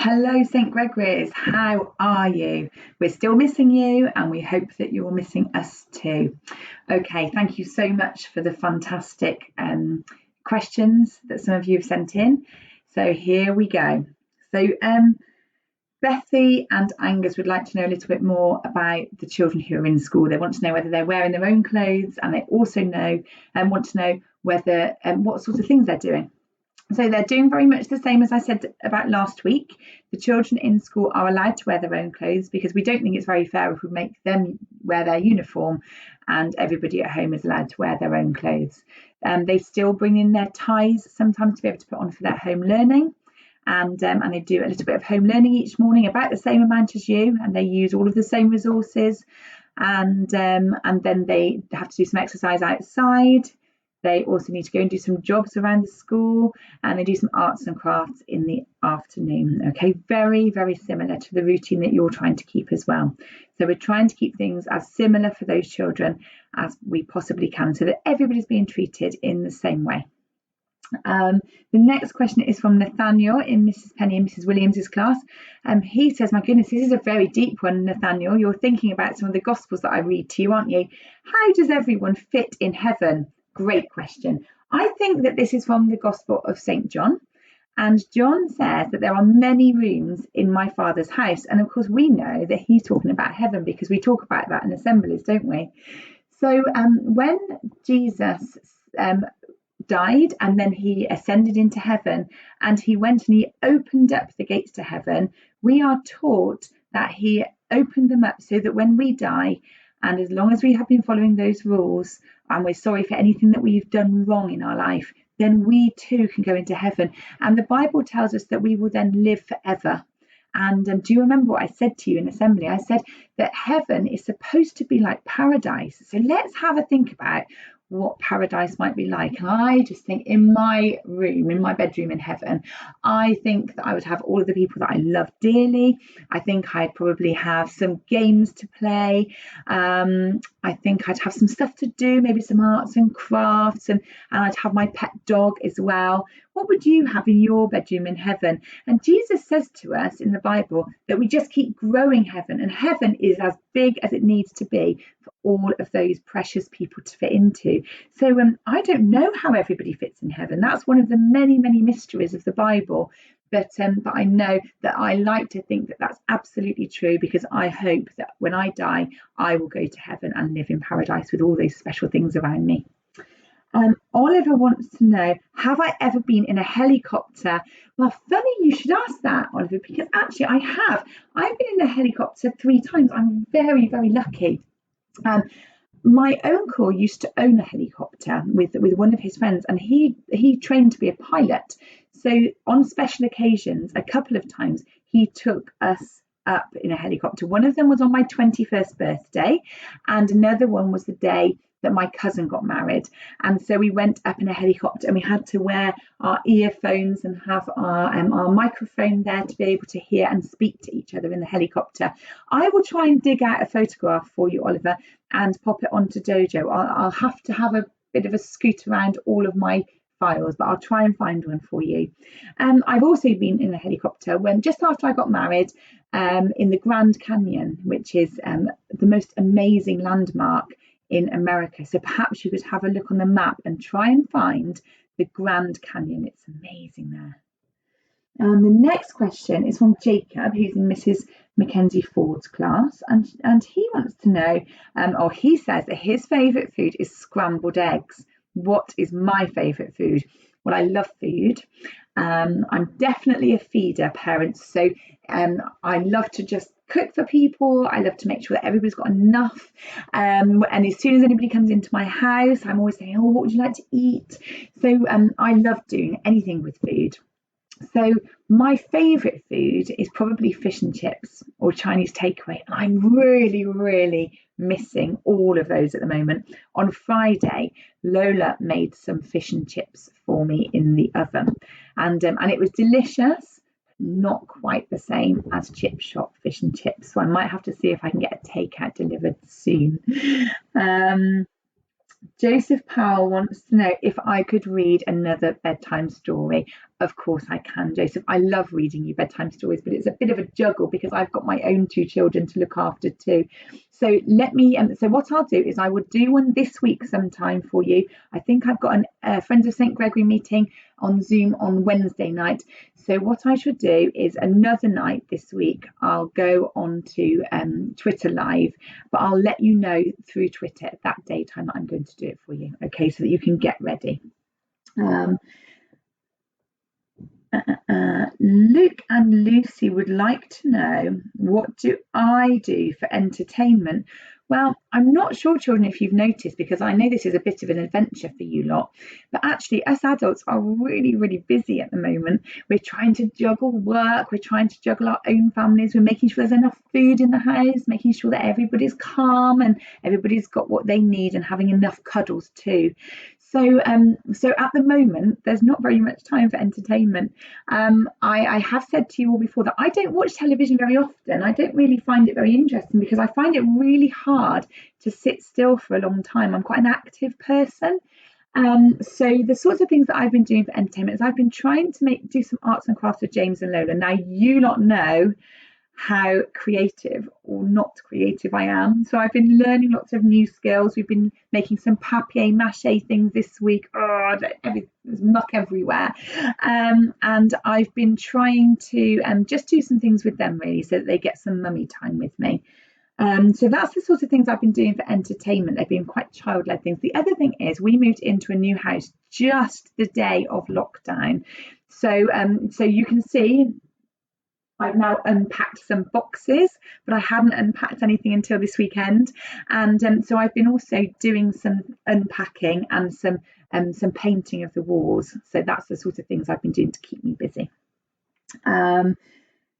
Hello, St. Gregory's. How are you? We're still missing you and we hope that you're missing us too. Okay, thank you so much for the fantastic questions that some of you have sent in. So here we go. So Bethy and Angus would like to know a little bit more about the children who are in school. They want to know whether they're wearing their own clothes, and they also want to know whether what sorts of things they're doing. So they're doing very much the same as I said about last week. The children in school are allowed to wear their own clothes because we don't think it's very fair if we make them wear their uniform and everybody at home is allowed to wear their own clothes. They still bring in their ties sometimes to be able to put on for their home learning. And they do a little bit of home learning each morning, about the same amount as you, and they use all of the same resources. And then they have to do some exercise outside. They also need to go and do some jobs around the school, and they do some arts and crafts in the afternoon. Okay, very, very similar to the routine that you're trying to keep as well. So we're trying to keep things as similar for those children as we possibly can so that everybody's being treated in the same way. The next question is from Nathaniel in Mrs. Penny and Mrs. Williams's class. He says, my goodness, this is a very deep one, Nathaniel. You're thinking about some of the Gospels that I read to you, aren't you? How does everyone fit in heaven? Great question. I think that this is from the Gospel of St. John. And John says that there are many rooms in my Father's house. And of course, we know that he's talking about heaven because we talk about that in assemblies, don't we? So when Jesus died and then he ascended into heaven and he went and he opened up the gates to heaven, we are taught that he opened them up so that when we die, and as long as we have been following those rules and we're sorry for anything that we've done wrong in our life, then we too can go into heaven. And the Bible tells us that we will then live forever. And do you remember what I said to you in assembly? I said that heaven is supposed to be like paradise. So let's have a think about what paradise might be like. And I just think in my room, in my bedroom in heaven, I think that I would have all of the people that I love dearly. I think I'd probably have some games to play. I think I'd have some stuff to do, maybe some arts and crafts, and I'd have my pet dog as well. What would you have in your bedroom in heaven? And Jesus says to us in the Bible that we just keep growing heaven, and heaven is as big as it needs to be for all of those precious people to fit into. So I don't know how everybody fits in heaven. That's one of the many, many mysteries of the Bible. But I know that I like to think that that's absolutely true, because I hope that when I die, I will go to heaven and live in paradise with all those special things around me. Oliver wants to know, have I ever been in a helicopter? Well, funny you should ask that, Oliver, because actually I have. I've been in a helicopter 3 times. I'm very, very lucky. My uncle used to own a helicopter with one of his friends, and he trained to be a pilot. So on special occasions, a couple of times, he took us up in a helicopter. One of them was on my 21st birthday, and another one was the day that my cousin got married. And so we went up in a helicopter, and we had to wear our earphones and have our microphone there to be able to hear and speak to each other in the helicopter. I will try and dig out a photograph for you, Oliver, and pop it onto Dojo. I'll have to have a bit of a scoot around all of my files, but I'll try and find one for you. I've also been in a helicopter when just after I got married in the Grand Canyon, which is the most amazing landmark in America. So perhaps you could have a look on the map and try and find the Grand Canyon. It's amazing there. The next question is from Jacob, who's in Mrs. Mackenzie Ford's class, and he wants to know, or he says that his favourite food is scrambled eggs. What is my favourite food? Well, I love food. I'm definitely a feeder parent, so I love to just cook for people. I love to make sure that everybody's got enough. And as soon as anybody comes into my house, I'm always saying, oh, what would you like to eat? So I love doing anything with food. So my favourite food is probably fish and chips or Chinese takeaway. And I'm really, really missing all of those at the moment. On Friday, Lola made some fish and chips for me in the oven, and it was delicious, not quite the same as chip shop fish and chips. So I might have to see if I can get a takeout delivered soon. Joseph Powell wants to know if I could read another bedtime story. Of course I can, Joseph. I love reading you bedtime stories, but it's a bit of a juggle because I've got my own 2 children to look after too. So let me. So what I'll do is I will do one this week sometime for you. I think I've got a Friends of St Gregory meeting on Zoom on Wednesday night. So what I should do is another night this week, I'll go on to Twitter Live, but I'll let you know through Twitter at that daytime that I'm going to do it for you. Okay, so that you can get ready. Luke and Lucy would like to know, what do I do for entertainment? Well, I'm not sure, children, if you've noticed, because I know this is a bit of an adventure for you lot, but actually us adults are really, really busy at the moment. We're trying to juggle work, we're trying to juggle our own families, we're making sure there's enough food in the house, making sure that everybody's calm and everybody's got what they need and having enough cuddles too. So at the moment, there's not very much time for entertainment. I have said to you all before that I don't watch television very often. I don't really find it very interesting because I find it really hard to sit still for a long time. I'm quite an active person. So the sorts of things that I've been doing for entertainment is I've been trying to do some arts and crafts with James and Lola. Now, you lot know how creative or not creative I am. So I've been learning lots of new skills. We've been making some papier-mâché things this week. Oh, there's muck everywhere. And I've been trying to just do some things with them really so that they get some mummy time with me. So that's the sort of things I've been doing for entertainment. They've been quite child-led things. The other thing is we moved into a new house just the day of lockdown. So you can see I've now unpacked some boxes, but I hadn't unpacked anything until this weekend. And so I've been also doing some unpacking and some painting of the walls. So that's the sort of things I've been doing to keep me busy.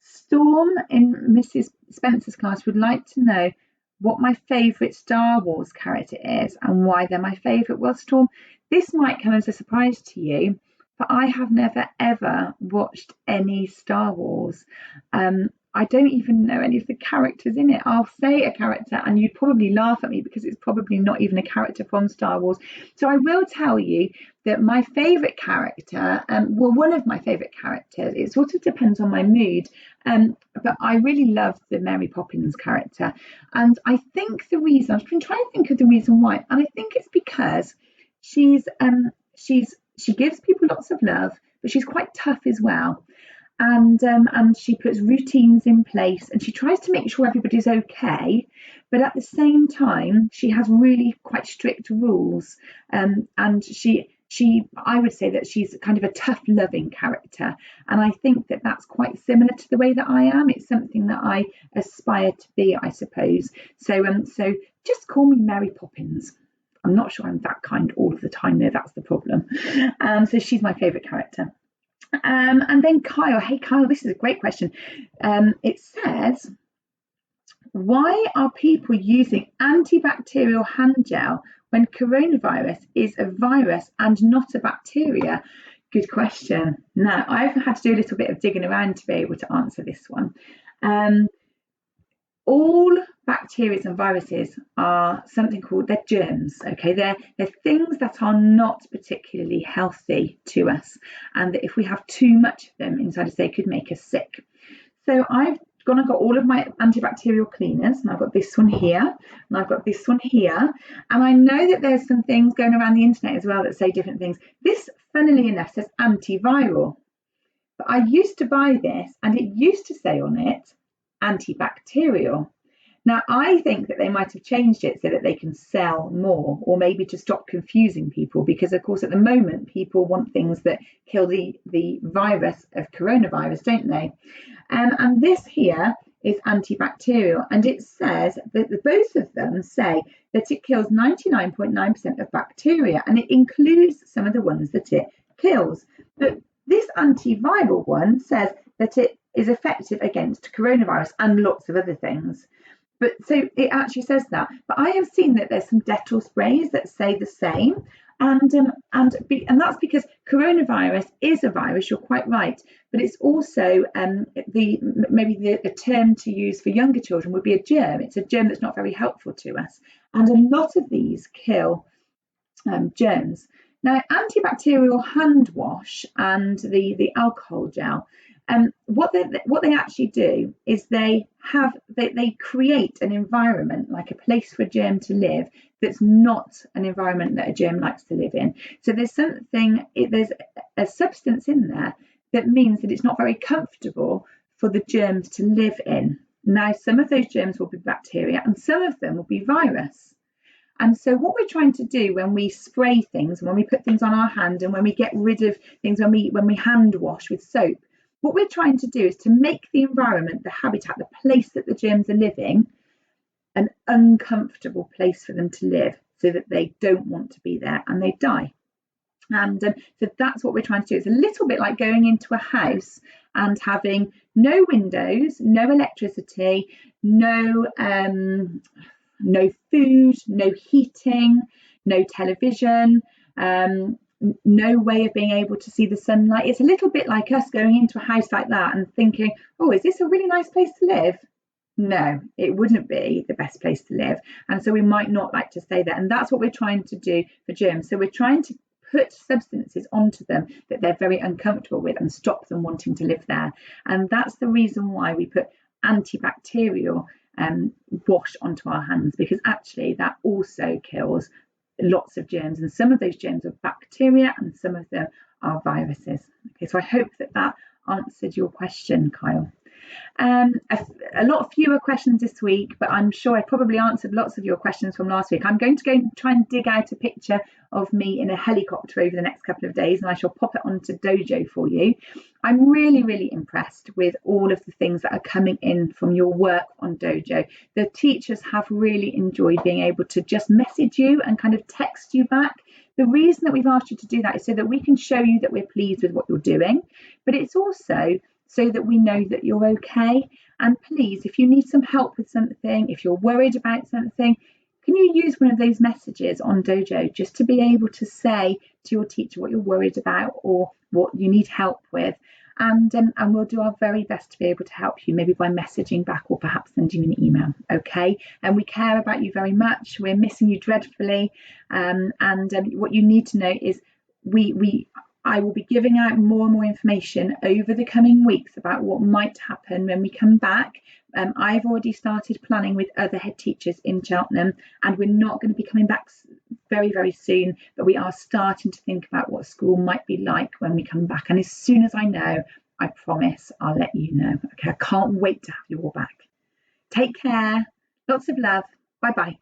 Storm in Mrs. Spencer's class would like to know what my favourite Star Wars character is and why they're my favourite. Well, Storm, this might come as a surprise to you, but I have never ever watched any Star Wars. I don't even know any of the characters in it. I'll say a character and you'd probably laugh at me because it's probably not even a character from Star Wars. So I will tell you that my favourite character, well, one of my favourite characters, it sort of depends on my mood, but I really love the Mary Poppins character. And I think the reason, I've been trying to think of the reason why, and I think it's because she gives people lots of love, but she's quite tough as well. And she puts routines in place and she tries to make sure everybody's okay, but at the same time she has really quite strict rules, and I would say that she's kind of a tough loving character, and I think that that's quite similar to the way that I am. It's something that I aspire to be, I suppose. So just call me Mary Poppins. I'm not sure I'm that kind all of the time though, that's the problem. So she's my favourite character. And then Kyle, hey Kyle, this is a great question. It says, why are people using antibacterial hand gel when coronavirus is a virus and not a bacteria? Good question. Now, I've had to do a little bit of digging around to be able to answer this one. All bacteria and viruses are something called, they're germs, okay? They're things that are not particularly healthy to us, and that if we have too much of them inside us, they could make us sick. So I've gone and got all of my antibacterial cleaners, and I've got this one here, and I've got this one here, and I know that there's some things going around the internet as well that say different things. This, funnily enough, says antiviral, but I used to buy this, and it used to say on it antibacterial. Now, I think that they might have changed it so that they can sell more, or maybe to stop confusing people, because of course at the moment people want things that kill the virus of coronavirus, don't they? And this here is antibacterial, and it says that both of them say that it kills 99.9% of bacteria, and it includes some of the ones that it kills. But this antiviral one says that it is effective against coronavirus and lots of other things. But so it actually says that. But I have seen that there's some Dettol sprays that say the same, and that's because coronavirus is a virus. You're quite right, but it's also the term to use for younger children would be a germ. It's a germ that's not very helpful to us, and a lot of these kill germs. Now, antibacterial hand wash and the alcohol gel, what they actually do is they create an environment, like a place for a germ to live, that's not an environment that a germ likes to live in. So there's a substance in there that means that it's not very comfortable for the germs to live in. Now, some of those germs will be bacteria and some of them will be virus. And so what we're trying to do when we spray things, when we put things on our hand, and when we get rid of things, when we hand wash with soap, what we're trying to do is to make the environment, the habitat, the place that the germs are living, an uncomfortable place for them to live, so that they don't want to be there and they die. And so that's what we're trying to do. It's a little bit like going into a house and having no windows, no electricity, no food, no heating, no television, no way of being able to see the sunlight. It's a little bit like us going into a house like that and thinking, oh, is this a really nice place to live? No, it wouldn't be the best place to live. And so we might not like to stay there. And that's what we're trying to do for germs. So we're trying to put substances onto them that they're very uncomfortable with and stop them wanting to live there. And that's the reason why we put antibacterial wash onto our hands, because actually that also kills lots of germs, and some of those germs are bacteria and some of them are viruses. Okay, so I hope that answered your question, Kyle. A lot fewer questions this week, but I'm sure I probably answered lots of your questions from last week. I'm going to go and try and dig out a picture of me in a helicopter over the next couple of days, and I shall pop it onto Dojo for you. I'm really, really impressed with all of the things that are coming in from your work on Dojo. The teachers have really enjoyed being able to just message you and kind of text you back. The reason that we've asked you to do that is so that we can show you that we're pleased with what you're doing, but it's also so that we know that you're okay. And please, if you need some help with something, if you're worried about something, can you use one of those messages on Dojo just to be able to say to your teacher what you're worried about or what you need help with? And we'll do our very best to be able to help you, maybe by messaging back or perhaps sending you an email. Okay, and we care about you very much. We're missing you dreadfully, and what you need to know is I will be giving out more and more information over the coming weeks about what might happen when we come back. I've already started planning with other head teachers in Cheltenham, and we're not going to be coming back very, very soon, but we are starting to think about what school might be like when we come back. And as soon as I know, I promise I'll let you know. Okay, I can't wait to have you all back. Take care. Lots of love. Bye-bye.